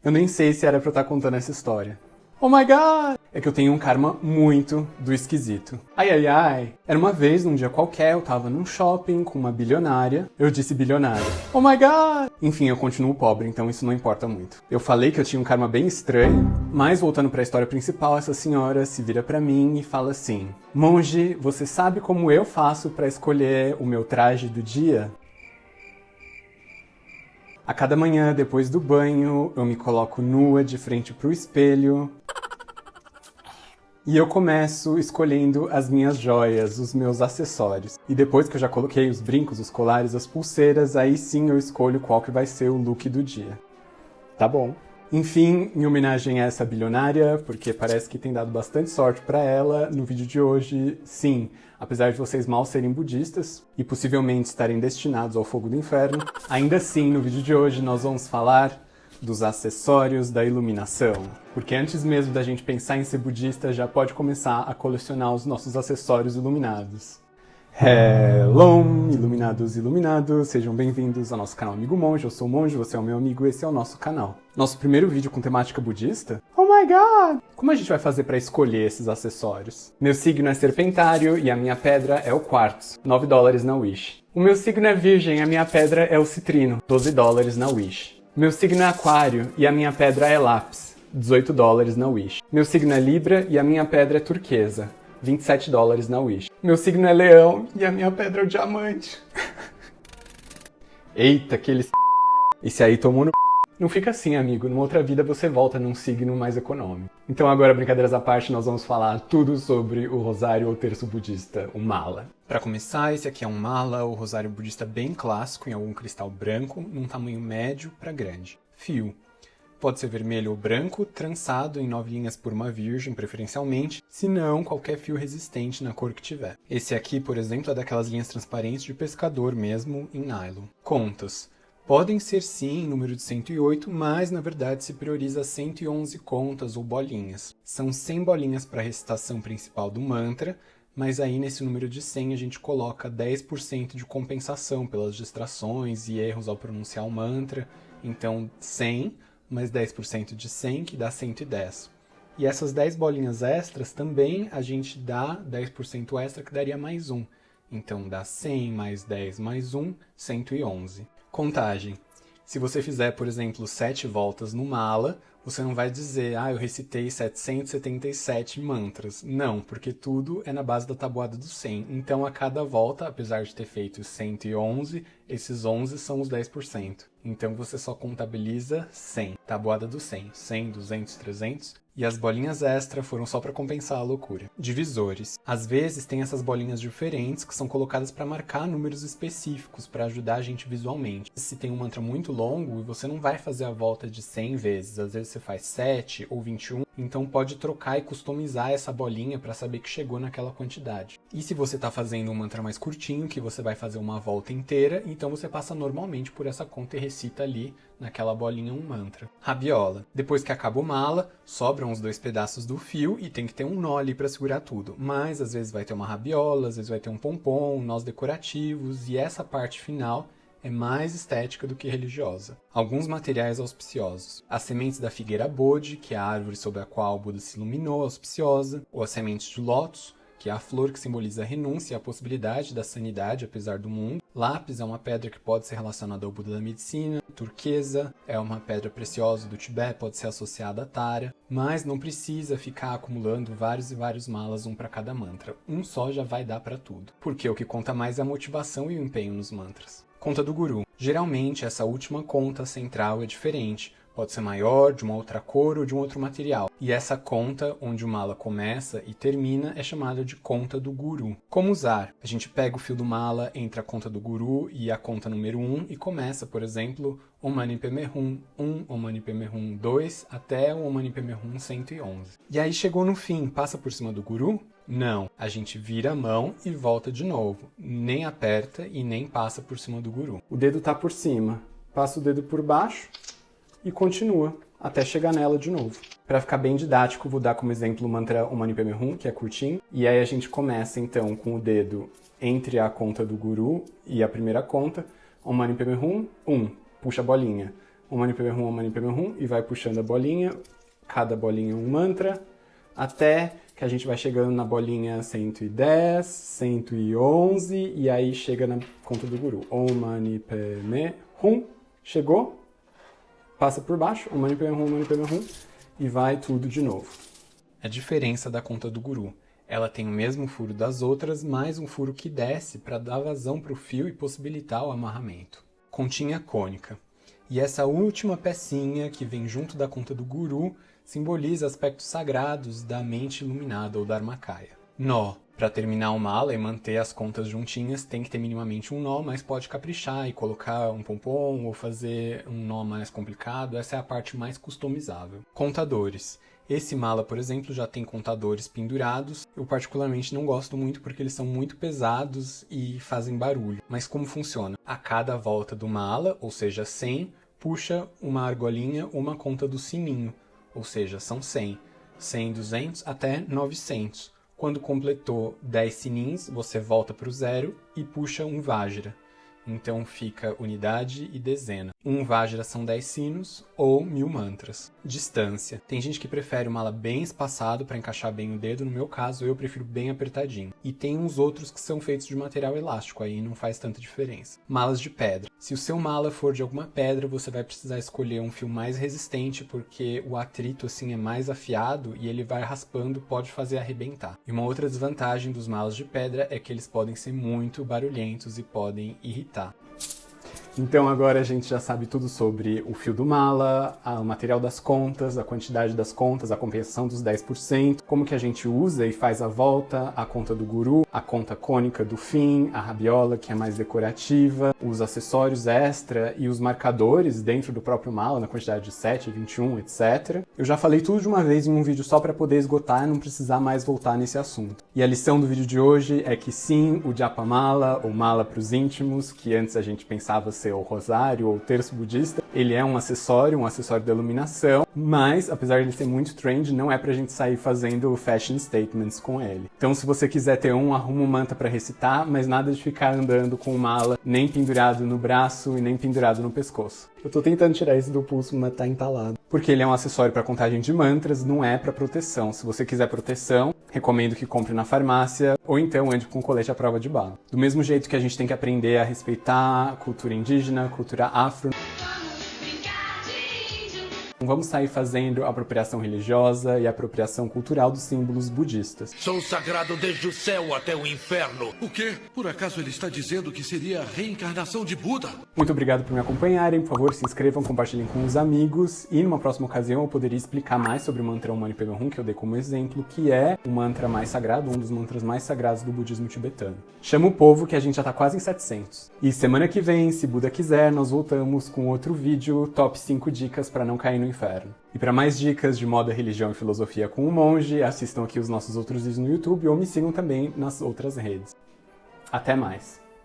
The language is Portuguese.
Eu nem sei se era pra eu estar contando essa história. Oh my god! É que eu tenho um karma muito do esquisito. Ai, ai, ai. Era uma vez, num dia qualquer, eu tava num shopping com uma bilionária. Eu disse bilionária. Oh my god! Enfim, eu continuo pobre, então isso não importa muito. Eu falei que eu tinha um karma bem estranho, mas voltando pra história principal, essa senhora se vira pra mim e fala assim: monge, você sabe como eu faço pra escolher o meu traje do dia? A cada manhã, depois do banho, eu me coloco nua de frente pro espelho e eu começo escolhendo as minhas joias, os meus acessórios. E depois que eu já coloquei os brincos, os colares, as pulseiras, aí sim eu escolho qual que vai ser o look do dia. Tá bom. Enfim, em homenagem a essa bilionária, porque parece que tem dado bastante sorte pra ela, no vídeo de hoje, sim, apesar de vocês mal serem budistas e possivelmente estarem destinados ao fogo do inferno, ainda assim, no vídeo de hoje nós vamos falar dos acessórios da iluminação. Porque antes mesmo da gente pensar em ser budista, já pode começar a colecionar os nossos acessórios iluminados. Hello, iluminados e iluminados, sejam bem-vindos ao nosso canal Amigo Monge. Eu sou o Monge, você é o meu amigo, esse é o nosso canal. Nosso primeiro vídeo com temática budista? Oh my god! Como a gente vai fazer para escolher esses acessórios? Meu signo é serpentário e a minha pedra é o quartzo, $9 na Wish. O meu signo é virgem, a minha pedra é o citrino, $12 na Wish. Meu signo é aquário e a minha pedra é lápis, $18 na Wish. Meu signo é libra e a minha pedra é turquesa, $27 na Wish. Meu signo é leão e a minha pedra é o diamante. Eita, aqueles... Esse aí tomou no... Não fica assim, amigo. Numa outra vida você volta num signo mais econômico. Então agora, brincadeiras à parte, nós vamos falar tudo sobre o rosário ou terço budista, o mala. Para começar, esse aqui é um mala, o rosário budista bem clássico, em algum cristal branco, num tamanho médio para grande. Fio. Pode ser vermelho ou branco, trançado em 9 linhas por uma virgem, preferencialmente, se não, qualquer fio resistente na cor que tiver. Esse aqui, por exemplo, é daquelas linhas transparentes de pescador mesmo, em nylon. Contas. Podem ser sim número de 108, mas na verdade se prioriza 111 contas ou bolinhas. São 100 bolinhas para a recitação principal do mantra, mas aí nesse número de 100 a gente coloca 10% de compensação pelas distrações e erros ao pronunciar o mantra. Então 100 mais 10% de 100, que dá 110. E essas 10 bolinhas extras também a gente dá 10% extra, que daria mais 1. Então dá 100 mais 10 mais 1, 111. Contagem. Se você fizer, por exemplo, 7 voltas no mala, você não vai dizer, eu recitei 777 mantras. Não, porque tudo é na base da tabuada do 100. Então, a cada volta, apesar de ter feito 111, esses 11 são os 10%. Então, você só contabiliza 100. Tabuada do 100. 100, 200, 300. E as bolinhas extra foram só para compensar a loucura. Divisores. Às vezes tem essas bolinhas diferentes que são colocadas para marcar números específicos, para ajudar a gente visualmente. Se tem um mantra muito longo e você não vai fazer a volta de 100 vezes, às vezes você faz 7 ou 21, então pode trocar e customizar essa bolinha para saber que chegou naquela quantidade. E se você está fazendo um mantra mais curtinho, que você vai fazer uma volta inteira, então você passa normalmente por essa conta e recita ali naquela bolinha um mantra. Rabiola. Depois que acaba o mala, sobram os 2 pedaços do fio e tem que ter um nó ali para segurar tudo. Mas às vezes vai ter uma rabiola, às vezes vai ter um pompom, nós decorativos, e essa parte final é mais estética do que religiosa. Alguns materiais auspiciosos. As sementes da figueira Bodhi, que é a árvore sobre a qual o Buda se iluminou, auspiciosa, ou as sementes de lótus, que é a flor que simboliza a renúncia e a possibilidade da sanidade apesar do mundo. Lápis é uma pedra que pode ser relacionada ao Buda da medicina. Turquesa é uma pedra preciosa do Tibete, pode ser associada a Tara. Mas não precisa ficar acumulando vários e vários malas, um para cada mantra. Um só já vai dar para tudo. Porque o que conta mais é a motivação e o empenho nos mantras. Conta do guru. Geralmente essa última conta central é diferente. Pode ser maior, de uma outra cor ou de um outro material. E essa conta, onde o mala começa e termina, é chamada de conta do guru. Como usar? A gente pega o fio do mala entre a conta do guru e a conta número 1 e começa, por exemplo, Om Mani Padme Hum 1, Om Mani Padme Hum 2, até o Om Mani Padme Hum 111. E aí chegou no fim, passa por cima do guru? Não, a gente vira a mão e volta de novo. Nem aperta e nem passa por cima do guru. O dedo tá por cima, passa o dedo por baixo e continua até chegar nela de novo. Para ficar bem didático, vou dar como exemplo o mantra Om Mani Padme Hum, que é curtinho. E aí a gente começa então com o dedo entre a conta do guru e a primeira conta. Om Mani Padme Hum, 1, puxa a bolinha. Om Mani Padme Hum, Om Mani Padme Hum, e vai puxando a bolinha, cada bolinha um mantra, até que a gente vai chegando na bolinha 110, 111, e aí chega na conta do guru. Om Mani Padme Hum, chegou, passa por baixo, Om Mani Padme Hum, Om Mani Padme Hum, e vai tudo de novo. A diferença da conta do guru. Ela tem o mesmo furo das outras, mais um furo que desce para dar vazão para o fio e possibilitar o amarramento. Continha cônica. E essa última pecinha que vem junto da conta do guru simboliza aspectos sagrados da mente iluminada ou Dharmakaya. Nó. Para terminar uma mala e manter as contas juntinhas, tem que ter minimamente um nó, mas pode caprichar e colocar um pompom ou fazer um nó mais complicado. Essa é a parte mais customizável. Contadores. Esse mala, por exemplo, já tem contadores pendurados. Eu particularmente não gosto muito porque eles são muito pesados e fazem barulho. Mas como funciona? A cada volta do mala, ou seja, 100, puxa uma argolinha ou uma conta do sininho, ou seja, são 100. 100, 200 até 900. Quando completou 10 sininhos, você volta para o 0 e puxa um Vajra. Então fica unidade e dezena. Um Vajra são 10 sinos ou 1000 mantras. Distância. Tem gente que prefere uma mala bem espaçado para encaixar bem o dedo. No meu caso, eu prefiro bem apertadinho. E tem uns outros que são feitos de material elástico, aí não faz tanta diferença. Malas de pedra. Se o seu mala for de alguma pedra, você vai precisar escolher um fio mais resistente, porque o atrito assim é mais afiado e ele vai raspando, pode fazer arrebentar. E uma outra desvantagem dos malas de pedra é que eles podem ser muito barulhentos e podem irritar. Então agora a gente já sabe tudo sobre o fio do mala, o material das contas, a quantidade das contas, a compensação dos 10%, como que a gente usa e faz a volta, a conta do guru, a conta cônica do fim, a rabiola que é mais decorativa, os acessórios extra e os marcadores dentro do próprio mala, na quantidade de 7, 21, etc. Eu já falei tudo de uma vez em um vídeo só para poder esgotar e não precisar mais voltar nesse assunto. E a lição do vídeo de hoje é que sim, o japa mala, ou mala para os íntimos, que antes a gente pensava ser o rosário ou o terço budista, ele é um acessório da iluminação, mas apesar de ele ser muito trend, não é pra gente sair fazendo fashion statements com ele. Então se você quiser ter um, arruma um mantra pra recitar, mas nada de ficar andando com mala nem pendurado no braço e nem pendurado no pescoço. Eu tô tentando tirar isso do pulso, mas tá entalado. Porque ele é um acessório para contagem de mantras, não é para proteção. Se você quiser proteção, recomendo que compre na farmácia ou então ande com colete à prova de bala. Do mesmo jeito que a gente tem que aprender a respeitar a cultura indígena, a cultura afro. Vamos sair fazendo apropriação religiosa e apropriação cultural dos símbolos budistas. Sou sagrado desde o céu até o inferno. O quê? Por acaso ele está dizendo que seria a reencarnação de Buda? Muito obrigado por me acompanharem. Por favor, se inscrevam, compartilhem com os amigos. E numa próxima ocasião eu poderia explicar mais sobre o mantra Om Mani Padme Hum, que eu dei como exemplo, que é o mantra mais sagrado, um dos mantras mais sagrados do budismo tibetano. Chama o povo que a gente já tá quase em 700. E semana que vem, se Buda quiser, nós voltamos com outro vídeo, top 5 dicas para não cair no inferno. E para mais dicas de moda, religião e filosofia com o monge, assistam aqui os nossos outros vídeos no YouTube ou me sigam também nas outras redes. Até mais!